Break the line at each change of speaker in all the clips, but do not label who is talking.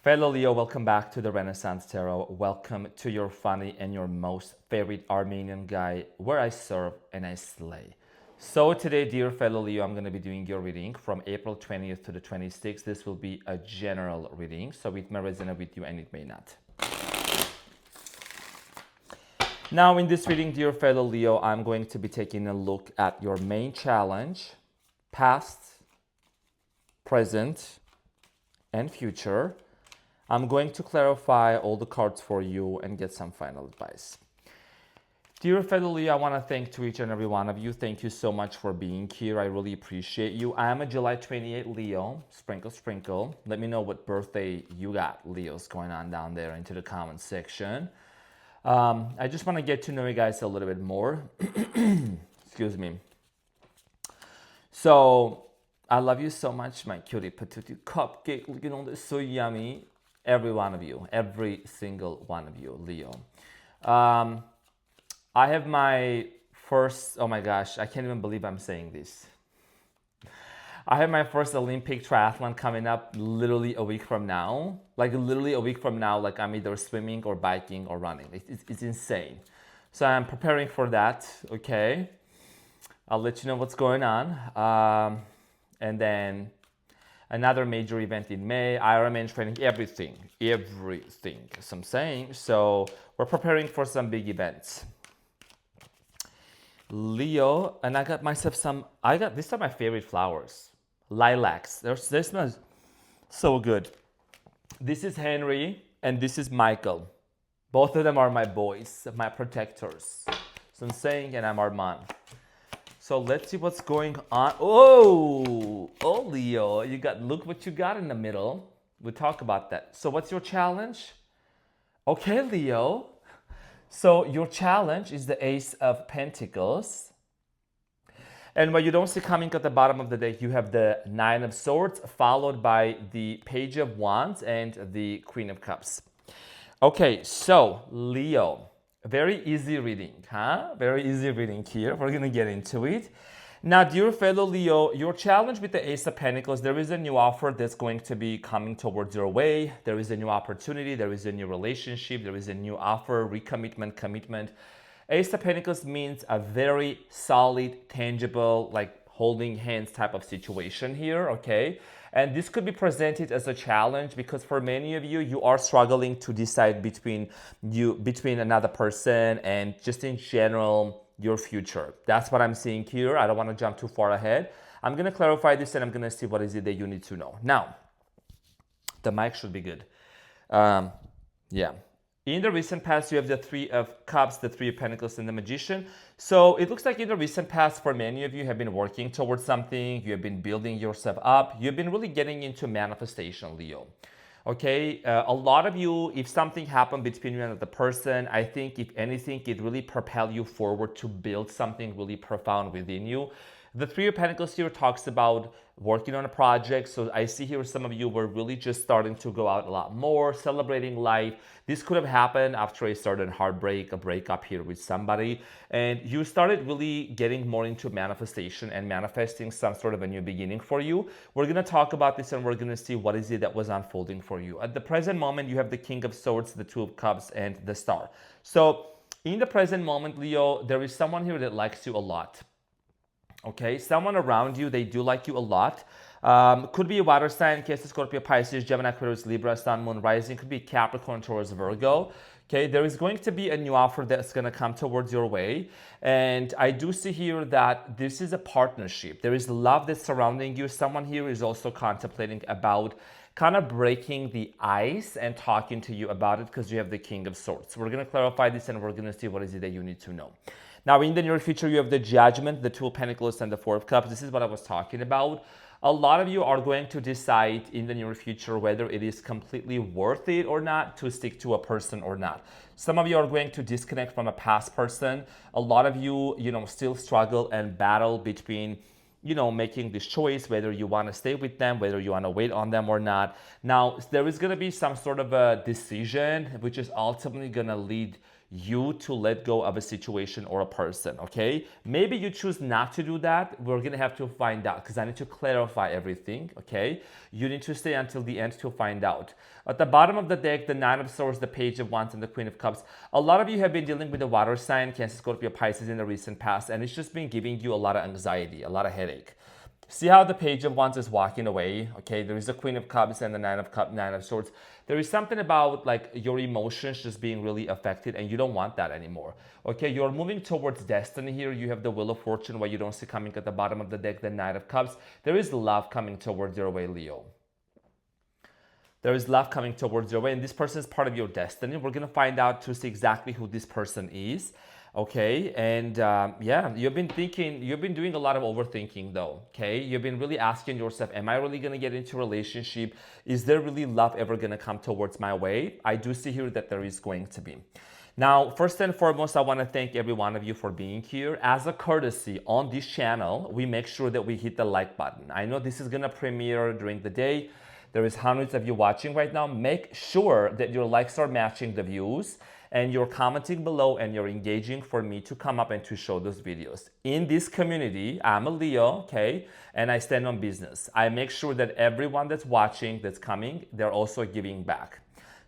Fellow Leo, welcome back to the Renaissance Tarot. Welcome to your funny and your most favorite Armenian guy, where I serve and I slay. So today, dear fellow Leo, I'm going to be doing your reading from April 20th to the 26th. This will be a general reading, so it may resonate with you and it may not. Now, in this reading, dear fellow Leo, I'm going to be taking a look at your main challenge, past, present, and future. I'm going to clarify all the cards for you and get some final advice. Dear fellow Leo, I want to thank to each and every one of you. Thank you so much for being here. I really appreciate you. I am a July 28 Leo. Sprinkle, sprinkle. Let me know what birthday you got, Leos, going on down there into the comment section. I just want to get to know you guys a little bit more. Excuse me. So, I love you so much, my cutie patootie cupcake. Looking on this, so yummy. Every one of you, every single one of you, Leo. I have my first, oh my gosh, I can't even believe I'm saying this. I have my first Olympic triathlon coming up literally a week from now. Like literally a week from now, like I'm either swimming or biking or running. It's insane. So I'm preparing for that, okay? I'll let you know what's going on. And then another major event in May, Ironman training, everything. So I'm saying, so we're preparing for some big events. Leo, and I got myself these are my favorite flowers. Lilacs. They smell so good. This is Henry and this is Michael. Both of them are my boys, my protectors. So I'm saying, and I'm Arman. So let's see what's going on. Oh, Leo, look what you got in the middle. We'll talk about that. So what's your challenge? Okay, Leo. So your challenge is the Ace of Pentacles. And what you don't see coming at the bottom of the deck, you have the Nine of Swords, followed by the Page of Wands and the Queen of Cups. Okay, so Leo. Very easy reading, huh? Very easy reading here. We're going to get into it. Now, dear fellow Leo, your challenge with the Ace of Pentacles, there is a new offer that's going to be coming towards your way. There is a new opportunity. There is a new relationship. There is a new offer, recommitment, commitment. Ace of Pentacles means a very solid, tangible, like holding hands type of situation here, okay? And this could be presented as a challenge because for many of you, you are struggling to decide between another person and just in general, your future. That's what I'm seeing here. I don't want to jump too far ahead. I'm going to clarify this and I'm going to see what is it that you need to know. Now, the mic should be good. Yeah. In the recent past, you have the Three of Cups, the Three of Pentacles, and the Magician. So it looks like in the recent past, for many of you have been working towards something. You have been building yourself up. You've been really getting into manifestation, Leo. Okay, a lot of you, if something happened between you and the person, I think if anything, it really propel you forward to build something really profound within you. The Three of Pentacles here talks about working on a project. So I see here some of you were really just starting to go out a lot more, celebrating life. This could have happened after a certain heartbreak, a breakup here with somebody. And you started really getting more into manifestation and manifesting some sort of a new beginning for you. We're going to talk about this and we're going to see what is it that was unfolding for you. At the present moment, you have the King of Swords, the Two of Cups, and the Star. So in the present moment, Leo, there is someone here that likes you a lot. Okay, someone around you, they do like you a lot. Could be a water sign, Cancer, Scorpio, Pisces, Gemini, Aquarius, Libra, Sun, Moon, Rising. Could be Capricorn, Taurus, Virgo. Okay, there is going to be a new offer that's going to come towards your way. And I do see here that this is a partnership. There is love that's surrounding you. Someone here is also contemplating about kind of breaking the ice and talking to you about it because you have the King of Swords. So we're going to clarify this and we're going to see what is it that you need to know. Now, in the near future, you have the Judgment, the Two of Pentacles, and the Four of Cups. This is what I was talking about. A lot of you are going to decide in the near future whether it is completely worth it or not to stick to a person or not. Some of you are going to disconnect from a past person. A lot of you, still struggle and battle between making this choice, whether you want to stay with them, whether you want to wait on them or not. Now, there is going to be some sort of a decision, which is ultimately going to lead you to let go of a situation or a person, okay? Maybe you choose not to do that. We're gonna have to find out because I need to clarify everything, okay? You need to stay until the end to find out. At the bottom of the deck, the Nine of Swords, the Page of Wands, and the Queen of Cups. A lot of you have been dealing with the water sign, Cancer, Scorpio, Pisces in the recent past, and it's just been giving you a lot of anxiety, a lot of headache. See how the Page of Wands is walking away, okay? There is the Queen of Cups and the Nine of Swords. There is something about like your emotions just being really affected and you don't want that anymore, okay? You're moving towards destiny here. You have the Wheel of Fortune, what you don't see coming at the bottom of the deck, the Knight of Cups. There is love coming towards your way, Leo. There is love coming towards your way, and this person is part of your destiny. We're going to find out to see exactly who this person is, okay? And yeah, you've been doing a lot of overthinking though, okay? You've been really asking yourself, am I really going to get into a relationship? Is there really love ever going to come towards my way? I do see here that there is going to be. Now, first and foremost, I want to thank every one of you for being here. As a courtesy on this channel, we make sure that we hit the like button. I know this is going to premiere during the day. There is hundreds of you watching right now. Make sure that your likes are matching the views and you're commenting below and you're engaging for me to come up and to show those videos. In this community, I'm a Leo, okay? And I stand on business. I make sure that everyone that's watching, that's coming, they're also giving back.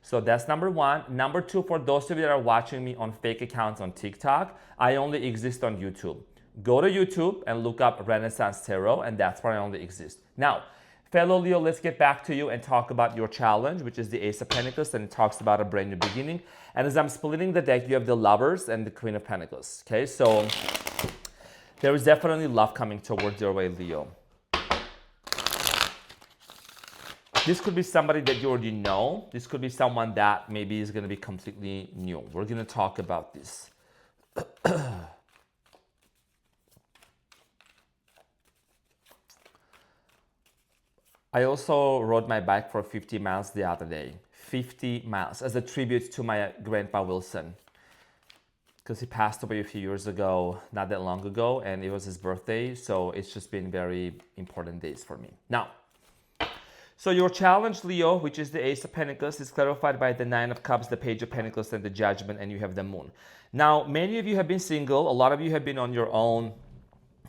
So that's number one. Number two, for those of you that are watching me on fake accounts on TikTok, I only exist on YouTube. Go to YouTube and look up Renaissance Tarot, and that's where I only exist. Now, fellow Leo, let's get back to you and talk about your challenge, which is the Ace of Pentacles, and it talks about a brand new beginning. And as I'm splitting the deck, you have the Lovers and the Queen of Pentacles, okay? So there is definitely love coming towards your way, Leo. This could be somebody that you already know. This could be someone that maybe is going to be completely new. We're going to talk about this. I also rode my bike for 50 miles the other day. 50 miles as a tribute to my grandpa Wilson, because he passed away a few years ago, not that long ago, and it was his birthday. So it's just been very important days for me. Now, so your challenge, Leo, which is the Ace of Pentacles, is clarified by the Nine of Cups, the Page of Pentacles, and the Judgment, and you have the Moon. Now, many of you have been single. A lot of you have been on your own,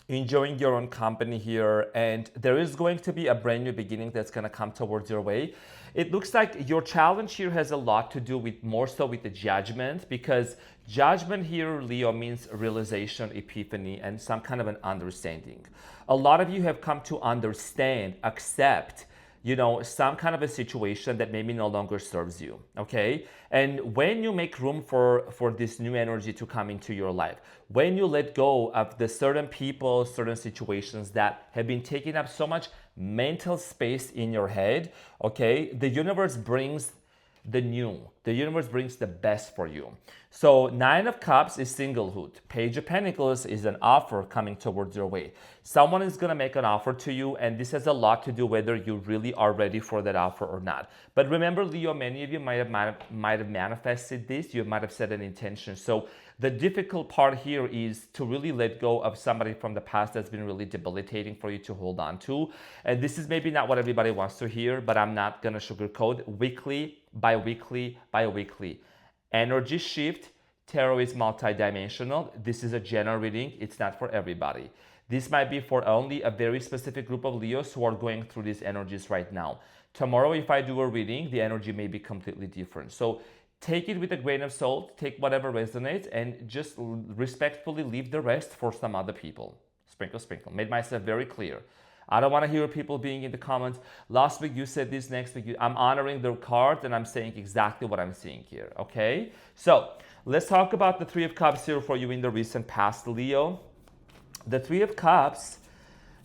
enjoying your own company here, and there is going to be a brand new beginning that's going to come towards your way. It looks like your challenge here has a lot to do with more so with the Judgment, because Judgment here, Leo, means realization, epiphany, and some kind of an understanding. A lot of you have come to understand, accept, you know, some kind of a situation that maybe no longer serves you, okay? And when you make room for this new energy to come into your life, when you let go of the certain people, certain situations that have been taking up so much mental space in your head, okay, the universe brings the new. The universe brings the best for you. So Nine of Cups is singlehood. Page of Pentacles is an offer coming towards your way. Someone is going to make an offer to you, and this has a lot to do whether you really are ready for that offer or not. But remember, Leo, many of you might have manifested this. You might have set an intention. So the difficult part here is to really let go of somebody from the past that's been really debilitating for you to hold on to. And this is maybe not what everybody wants to hear, but I'm not going to sugarcoat. Weekly, bi-weekly, bi-weekly. Energy shift. Tarot is multidimensional. This is a general reading. It's not for everybody. This might be for only a very specific group of Leos who are going through these energies right now. Tomorrow, if I do a reading, the energy may be completely different. So take it with a grain of salt, take whatever resonates, and just respectfully leave the rest for some other people. Sprinkle, sprinkle. Made myself very clear. I don't want to hear people being in the comments, last week you said this, next week I'm honoring their cards and I'm saying exactly what I'm seeing here, okay? So let's talk about the Three of Cups here for you in the recent past, Leo. The Three of Cups,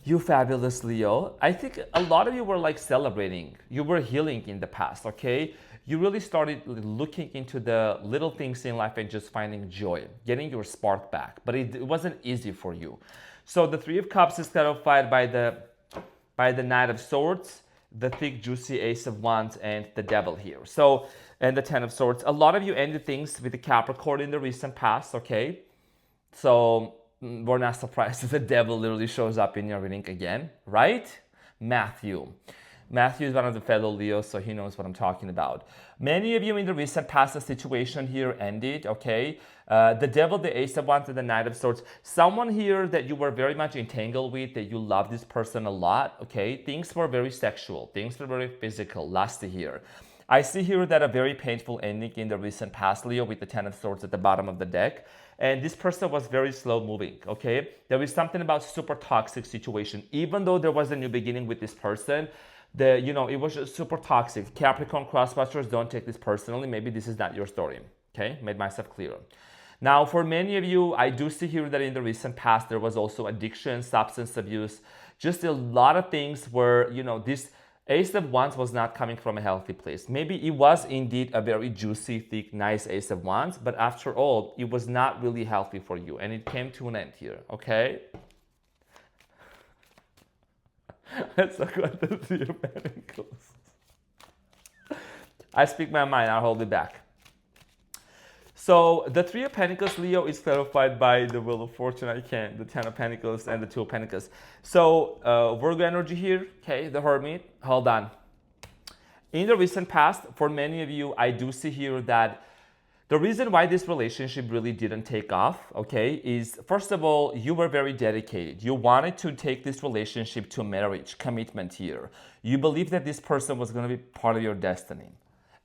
you fabulous Leo. I think a lot of you were like celebrating. You were healing in the past, okay? You really started looking into the little things in life and just finding joy, getting your spark back. But it wasn't easy for you. So the Three of Cups is clarified by the Knight of Swords, the thick, juicy Ace of Wands, and the Devil here. So, and the Ten of Swords. A lot of you ended things with the Capricorn in the recent past, okay? So we're not surprised that the Devil literally shows up in your reading again, right? Matthew. Matthew is one of the fellow Leos, so he knows what I'm talking about. Many of you in the recent past, the situation here ended, okay? The devil, the ace of wands, and the knight of swords. Someone here that you were very much entangled with, that you love this person a lot, okay? Things were very sexual. Things were very physical, lusty here. I see here that a very painful ending in the recent past, Leo, with the Ten of Swords at the bottom of the deck. And this person was very slow moving, okay? There was something about super toxic situation. Even though there was a new beginning with this person, it was just super toxic. Capricorn crossbusters, don't take this personally. Maybe this is not your story, okay? Made myself clear. Now, for many of you, I do see here that in the recent past, there was also addiction, substance abuse, just a lot of things where, this Ace of Wands was not coming from a healthy place. Maybe it was indeed a very juicy, thick, nice Ace of Wands, but after all, it was not really healthy for you, and it came to an end here, okay? Let's talk about the Three of Pentacles. I speak my mind, I'll hold it back. So the Three of Pentacles, Leo, is clarified by the Wheel of Fortune. The Ten of Pentacles and the Two of Pentacles. So Virgo energy here, okay, the Hermit. Hold on. In the recent past, for many of you, I do see here that the reason why this relationship really didn't take off, okay, is first of all, you were very dedicated. You wanted to take this relationship to marriage, commitment here. You believed that this person was going to be part of your destiny.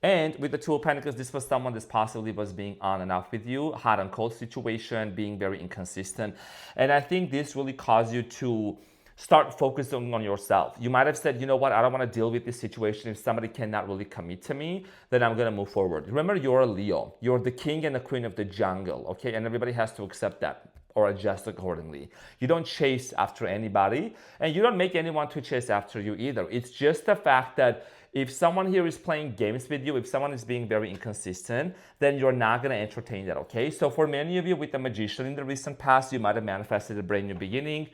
And with the Two of Pentacles, this was someone that possibly was being on and off with you, hot and cold situation, being very inconsistent. And I think this really caused you to start focusing on yourself. You might have said, you know what, I don't want to deal with this situation. If somebody cannot really commit to me, then I'm going to move forward. Remember, you're a Leo. You're the king and the queen of the jungle, okay? And everybody has to accept that or adjust accordingly. You don't chase after anybody, and you don't make anyone to chase after you either. It's just the fact that if someone here is playing games with you, if someone is being very inconsistent, then you're not going to entertain that, okay? So for many of you with the Magician in the recent past, you might have manifested a brand new beginning.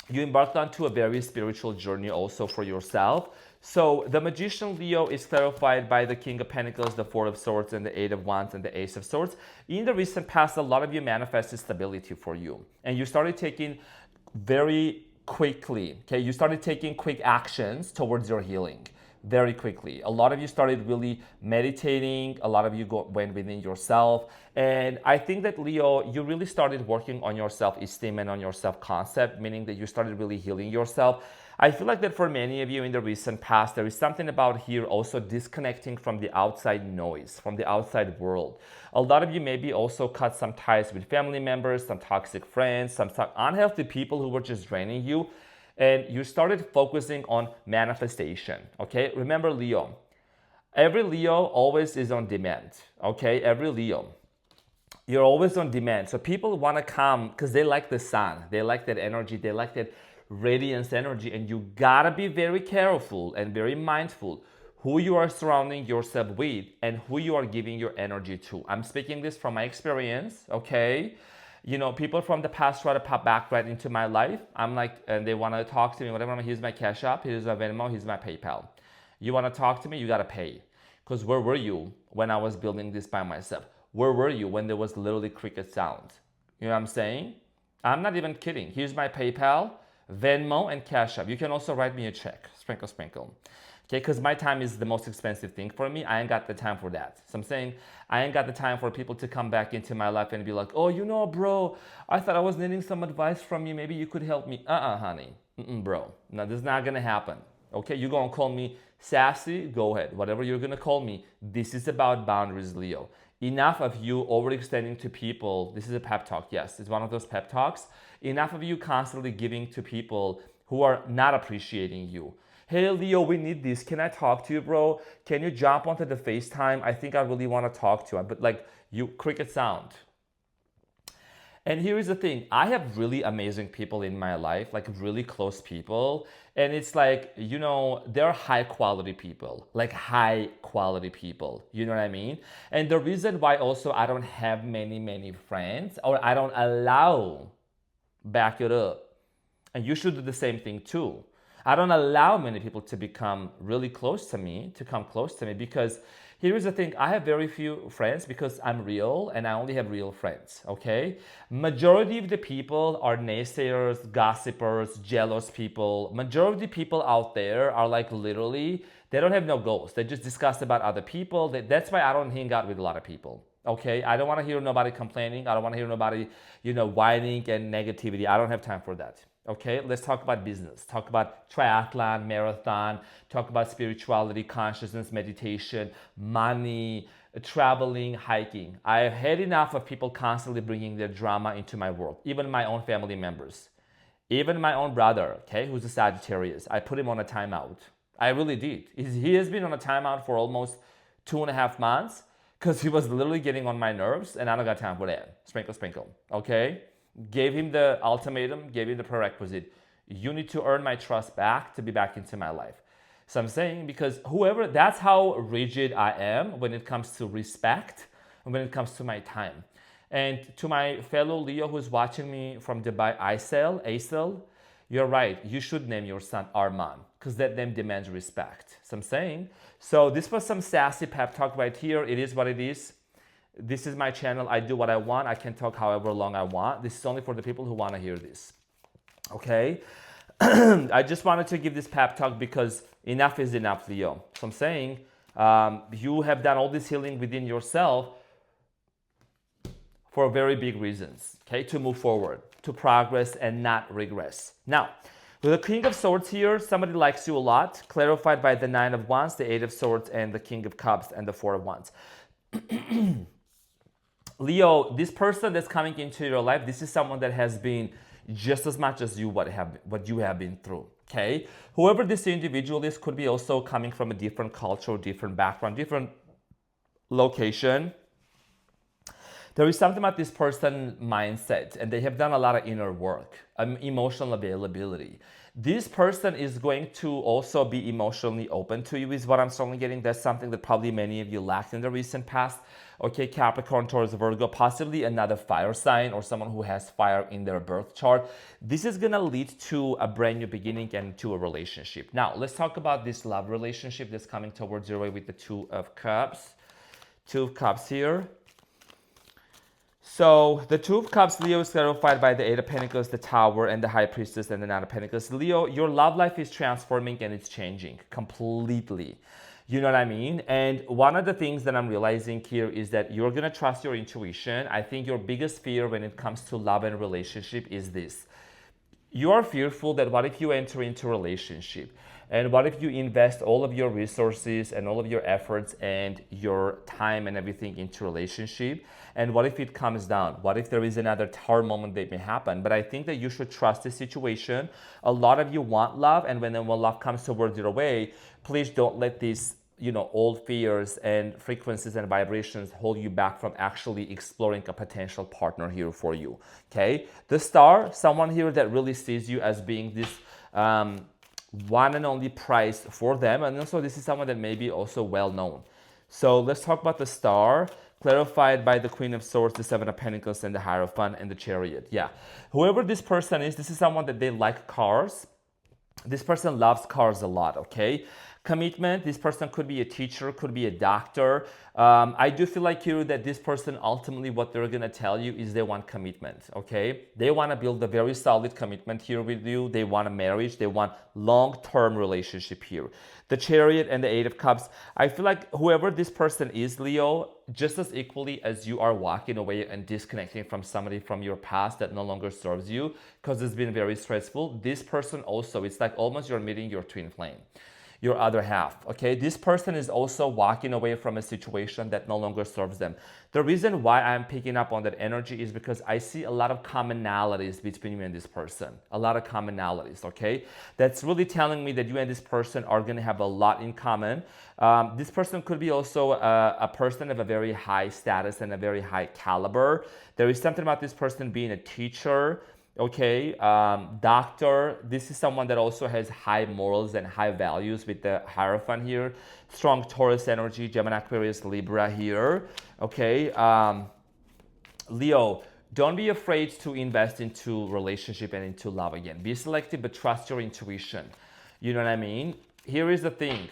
You embarked onto a very spiritual journey also for yourself. So the Magician, Leo, is clarified by the King of Pentacles, the Four of Swords, and the Eight of Wands, and the Ace of Swords. In the recent past, a lot of you manifested stability for you. And you started taking very quickly, okay? You started taking quick actions towards your healing. Very quickly. A lot of you started really meditating. A lot of you went within yourself. And I think that, Leo, you really started working on your self-esteem and on your self-concept, meaning that you started really healing yourself. I feel like that for many of you in the recent past, there is something about here also disconnecting from the outside noise, from the outside world. A lot of you maybe also cut some ties with family members, some toxic friends, some unhealthy people who were just draining you. And you started focusing on manifestation, okay? Remember, Leo, every Leo always is on demand, okay? Every Leo, you're always on demand. So people want to come because they like the sun. They like that energy. They like that radiance energy. And you got to be very careful and very mindful who you are surrounding yourself with and who you are giving your energy to. I'm speaking this from my experience, okay? People from the past try to pop back right into my life. I'm like, and they want to talk to me, whatever. Here's my CashApp, here's my Venmo, here's my PayPal. You want to talk to me, you got to pay. Because where were you when I was building this by myself? Where were you when there was literally cricket sound? You know what I'm saying? I'm not even kidding. Here's my PayPal, Venmo, and CashApp. You can also write me a check, sprinkle, sprinkle. Okay, because my time is the most expensive thing for me. I ain't got the time for that. So I'm saying I ain't got the time for people to come back into my life and be like, oh, bro, I thought I was needing some advice from you. Maybe you could help me. Honey. Bro. No, this is not going to happen. Okay, you're going to call me sassy? Go ahead. Whatever you're going to call me. This is about boundaries, Leo. Enough of you overextending to people. This is a pep talk. Yes, it's one of those pep talks. Enough of you constantly giving to people who are not appreciating you. Hey, Leo, we need this. Can I talk to you, bro? Can you jump onto the FaceTime? I think I really want to talk to you. But you cricket sound. And here is the thing. I have really amazing people in my life, like really close people. And it's like, they're high quality people, like high quality people. You know what I mean? And the reason why also I don't have many friends, or I don't allow, back it up. And you should do the same thing too. I don't allow many people to become really close to me, to come close to me, because here's the thing, I have very few friends because I'm real and I only have real friends, okay? Majority of the people are naysayers, gossipers, jealous people. Majority of people out there are like literally, they don't have no goals. They just discuss about other people. That's why I don't hang out with a lot of people. Okay, I don't want to hear nobody complaining. I don't want to hear nobody, whining and negativity. I don't have time for that. Okay, let's talk about business. Talk about triathlon, marathon. Talk about spirituality, consciousness, meditation, money, traveling, hiking. I have had enough of people constantly bringing their drama into my world. Even my own family members, even my own brother. Okay, who's a Sagittarius. I put him on a timeout. I really did. He has been on a timeout for almost 2.5 months because he was literally getting on my nerves, and I don't got time for that. Sprinkle, sprinkle. Okay? Gave him the ultimatum, gave him the prerequisite. You need to earn my trust back to be back into my life. So I'm saying, because that's how rigid I am when it comes to respect and when it comes to my time. And to my fellow Leo who's watching me from Dubai, Aisel, you're right. You should name your son Arman because that name demands respect. So I'm saying, so this was some sassy pep talk right here. It is what it is. This is my channel. I do what I want. I can talk however long I want. This is only for the people who want to hear this. Okay? I just wanted to give this pep talk because enough is enough, Leo. So I'm saying, you have done all this healing within yourself for very big reasons, okay? To move forward, to progress and not regress. Now, with the King of Swords here, somebody likes you a lot, clarified by the 9 of Wands, the 8 of Swords, and the King of Cups, and the 4 of Wands. Leo, this person that's coming into your life, this is someone that has been just as much as you what you have been through, okay? Whoever this individual is could be also coming from a different culture, different background, different location. There is something about this person's mindset, and they have done a lot of inner work, emotional availability. This person is going to also be emotionally open to you, is what I'm certainly getting. That's something that probably many of you lacked in the recent past. Okay, Capricorn, Taurus, Virgo, possibly another fire sign or someone who has fire in their birth chart. This is going to lead to a brand new beginning and to a relationship. Now, let's talk about this love relationship that's coming towards your way with the 2 of Cups. 2 of Cups here. So the 2 of Cups, Leo, is clarified by the 8 of Pentacles, the Tower, and the High Priestess, and the 9 of Pentacles. Leo, your love life is transforming and it's changing completely. You know what I mean? And one of the things that I'm realizing here is that you're going to trust your intuition. I think your biggest fear when it comes to love and relationship is this. You are fearful that what if you enter into a relationship? And what if you invest all of your resources and all of your efforts and your time and everything into relationship? And what if it comes down? What if there is another tower moment that may happen? But I think that you should trust the situation. A lot of you want love, and when love comes towards your way, please don't let these old fears and frequencies and vibrations hold you back from actually exploring a potential partner here for you, okay? The Star, someone here that really sees you as being this one and only prize for them. And also this is someone that may be also well known. So let's talk about the Star, clarified by the Queen of Swords, the 7 of Pentacles, and the Hierophant, and the Chariot. Yeah, whoever this person is, this is someone that they like cars. This person loves cars a lot, okay? Commitment, this person could be a teacher, could be a doctor. I do feel like here that this person ultimately what they're going to tell you is they want commitment, okay? They want to build a very solid commitment here with you. They want a marriage. They want long-term relationship here. The Chariot and the 8 of Cups, I feel like whoever this person is, Leo, just as equally as you are walking away and disconnecting from somebody from your past that no longer serves you because it's been very stressful, this person also, it's like almost you're meeting your twin flame, your other half, okay? This person is also walking away from a situation that no longer serves them. The reason why I'm picking up on that energy is because I see a lot of commonalities between you and this person. A lot of commonalities, okay? That's really telling me that you and this person are gonna have a lot in common. This person could be also a person of a very high status and a very high caliber. There is something about this person being a teacher, okay, doctor. This is someone that also has high morals and high values with the Hierophant here. Strong Taurus energy, Gemini, Aquarius, Libra here, okay. Leo, don't be afraid to invest into relationship and into love again. Be selective, but trust your intuition. You know what I mean? Here is the thing.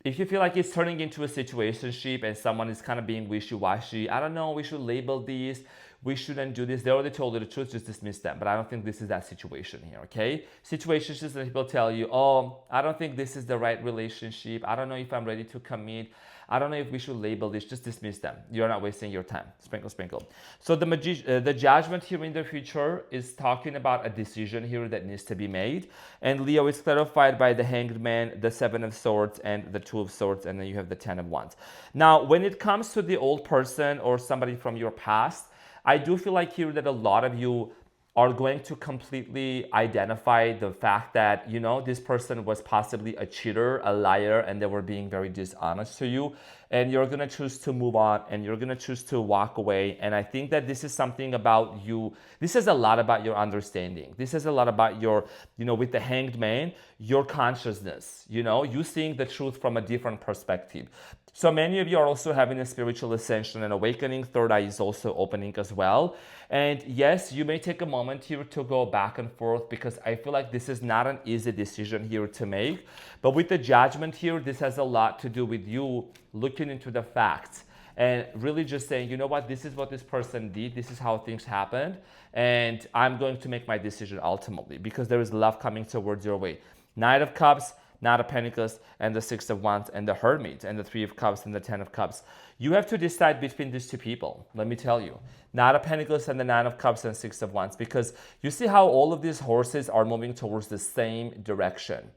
If you feel like it's turning into a situationship and someone is kind of being wishy-washy, I don't know, we should label these, we shouldn't do this. They already told you the truth, just dismiss them. But I don't think this is that situation here, okay? Situationships that people tell you, oh, I don't think this is the right relationship. I don't know if I'm ready to commit. I don't know if we should label this. Just dismiss them. You're not wasting your time. Sprinkle, sprinkle. So the judgment here in the future is talking about a decision here that needs to be made. And Leo is clarified by the Hanged Man, the Seven of Swords, and the Two of Swords, and then you have the Ten of Wands. Now, when it comes to the old person or somebody from your past, I do feel like here that a lot of you are going to completely identify the fact that, you know, this person was possibly a cheater, a liar, and they were being very dishonest to you. And you're going to choose to move on and you're going to choose to walk away. And I think that this is something about you. This is a lot about your understanding. This is a lot about your, you know, with the Hanged Man, your consciousness, you know, you seeing the truth from a different perspective. So many of you are also having a spiritual ascension and awakening. Third eye is also opening as well. And yes, you may take a moment here to go back and forth because I feel like this is not an easy decision here to make. But with the judgment here, this has a lot to do with you looking into the facts and really just saying, you know what, this is what this person did. This is how things happened. And I'm going to make my decision ultimately because there is love coming towards your way. Knight of Cups, Knight of Pentacles, and the Six of Wands, and the Hermit, and the Three of Cups, and the Ten of Cups. You have to decide between these two people, let me tell you. Knight of Pentacles and the Nine of Cups and Six of Wands, because you see how all of these horses are moving towards the same direction.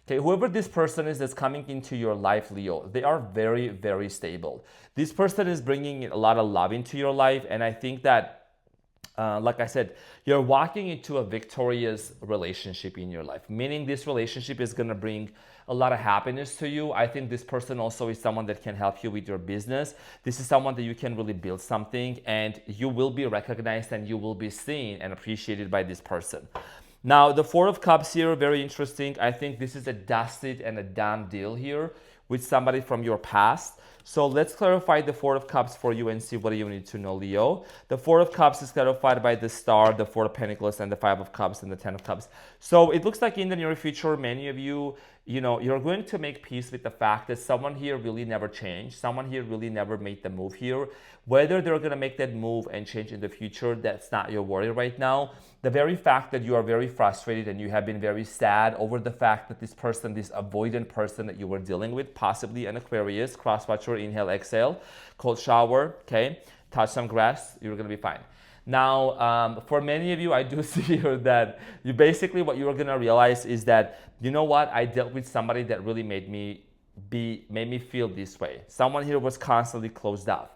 Okay, whoever this person is that's coming into your life, Leo, they are very, very stable. This person is bringing a lot of love into your life, and I think that like I said, you're walking into a victorious relationship in your life, meaning this relationship is going to bring a lot of happiness to you. I think this person also is someone that can help you with your business. This is someone that you can really build something and you will be recognized and you will be seen and appreciated by this person. Now, the Four of Cups here, very interesting. I think this is a dusted and a done deal here with somebody from your past. So let's clarify the Four of Cups for you and see what you need to know, Leo. The Four of Cups is clarified by the Star, the Four of Pentacles, and the Five of Cups, and the Ten of Cups. So it looks like in the near future, many of you, you know, you're going to make peace with the fact that someone here really never changed. Someone here really never made the move here. Whether they're going to make that move and change in the future, that's not your worry right now. The very fact that you are very frustrated and you have been very sad over the fact that this person, this avoidant person that you were dealing with, possibly an Aquarius, cross-watcher, inhale, exhale, cold shower, okay, touch some grass, you're going to be fine. Now, for many of you, I do see here that you basically what you're going to realize is that, you know what, I dealt with somebody that really made me feel this way. Someone here was constantly closed off.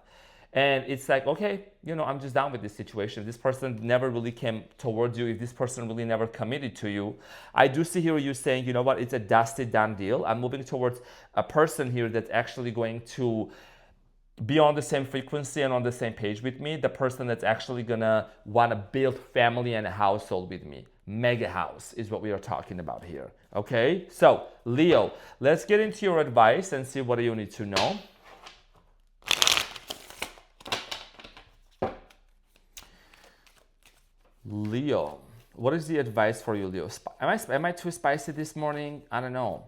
And it's like, okay, you know, I'm just done with this situation. This person never really came towards you. If this person really never committed to you, I do see here you saying, you know what, it's a dusted done deal. I'm moving towards a person here that's actually going to be on the same frequency and on the same page with me. The person that's actually gonna want to build family and a household with me. Mega house is what we are talking about here. Okay, so Leo, let's get into your advice and see what you need to know. Leo, what is the advice for you, Leo? Am I too spicy this morning? I don't know.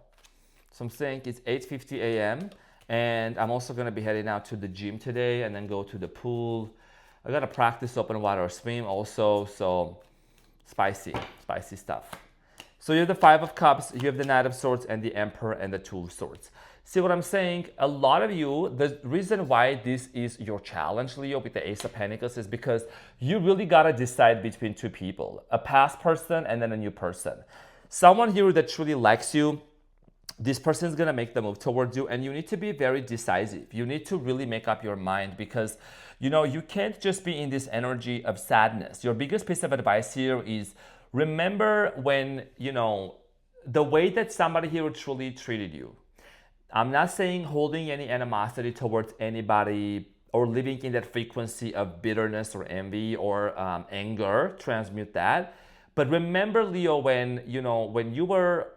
So I'm saying it's 8:50 a.m. and I'm also going to be heading out to the gym today and then go to the pool. I got to practice open water swim also, so spicy stuff. So you have the Five of Cups, you have the Knight of Swords, and the Emperor, and the Two of Swords. See what I'm saying? A lot of you, the reason why this is your challenge, Leo, with the Ace of Pentacles is because you really got to decide between two people, a past person and then a new person. Someone here that truly likes you, this person is going to make the move towards you, and you need to be very decisive. You need to really make up your mind because, you know, you can't just be in this energy of sadness. Your biggest piece of advice here is remember when, you know, the way that somebody here truly treated you. I'm not saying holding any animosity towards anybody or living in that frequency of bitterness or envy or anger, transmute that. But remember, Leo, when, you know, when you were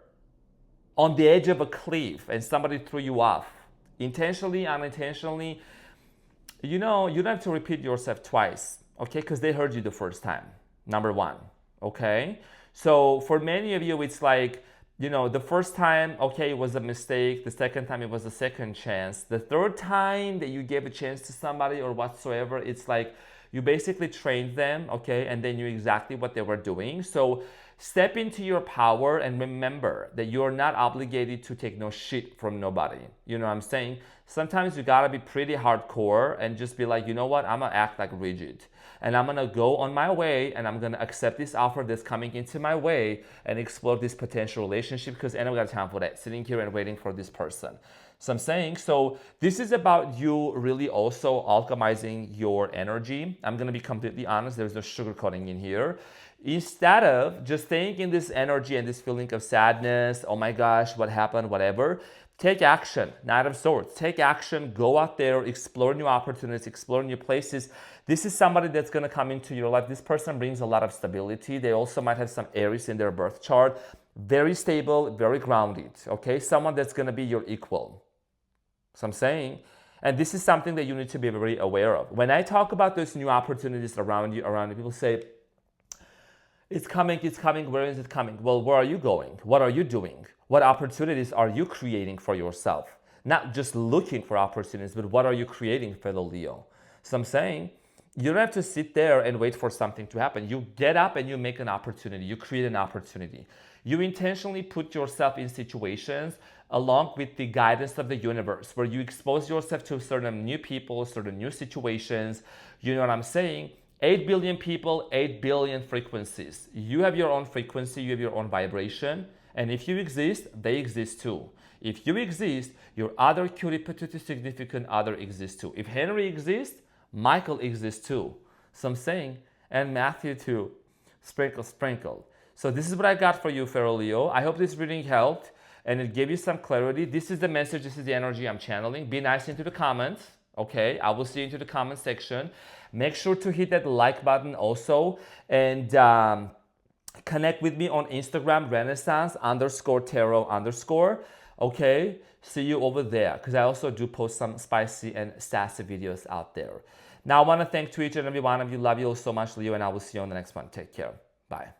on the edge of a cliff and somebody threw you off, intentionally, unintentionally, you know, you don't have to repeat yourself twice, okay? Because they heard you the first time, number one, okay? So for many of you, it's like, you know, the first time, okay, it was a mistake. The second time, it was a second chance. The third time that you gave a chance to somebody or whatsoever, it's like you basically trained them, okay, and they knew exactly what they were doing. So step into your power and remember that you're not obligated to take no shit from nobody. You know what I'm saying? Sometimes you gotta be pretty hardcore and just be like, you know what, I'm gonna act like rigid. And I'm gonna go on my way and I'm gonna accept this offer that's coming into my way and explore this potential relationship because I don't got time for that, sitting here and waiting for this person. So I'm saying, so this is about you really also alchemizing your energy. I'm gonna be completely honest, there's no sugarcoating in here. Instead of just staying in this energy and this feeling of sadness, oh my gosh, what happened, whatever, take action, Knight of Swords. Take action, go out there, explore new opportunities, explore new places. This is somebody that's gonna come into your life. This person brings a lot of stability. They also might have some Aries in their birth chart. Very stable, very grounded, okay? Someone that's gonna be your equal. So I'm saying, and this is something that you need to be very aware of. When I talk about those new opportunities around you, people say, it's coming, where is it coming? Well, where are you going? What are you doing? What opportunities are you creating for yourself? Not just looking for opportunities, but what are you creating, fellow Leo? So I'm saying, you don't have to sit there and wait for something to happen. You get up and you make an opportunity. You create an opportunity. You intentionally put yourself in situations along with the guidance of the universe where you expose yourself to certain new people, certain new situations. You know what I'm saying? 8 billion people, 8 billion frequencies. You have your own frequency, you have your own vibration. And if you exist, they exist too. If you exist, your other cutie patootie significant other exists too. If Henry exists, Michael exists too. So I'm saying, and Matthew too. Sprinkle, sprinkle. So this is what I got for you, Pharaoh Leo. I hope this reading helped and it gave you some clarity. This is the message, this is the energy I'm channeling. Be nice into the comments, okay? I will see you into the comment section. Make sure to hit that like button also and connect with me on Instagram, Renaissance_Tarot_. Okay, see you over there because I also do post some spicy and sassy videos out there. Now I want to thank to each and every one of you. Love you all so much, Leo, and I will see you on the next one. Take care. Bye.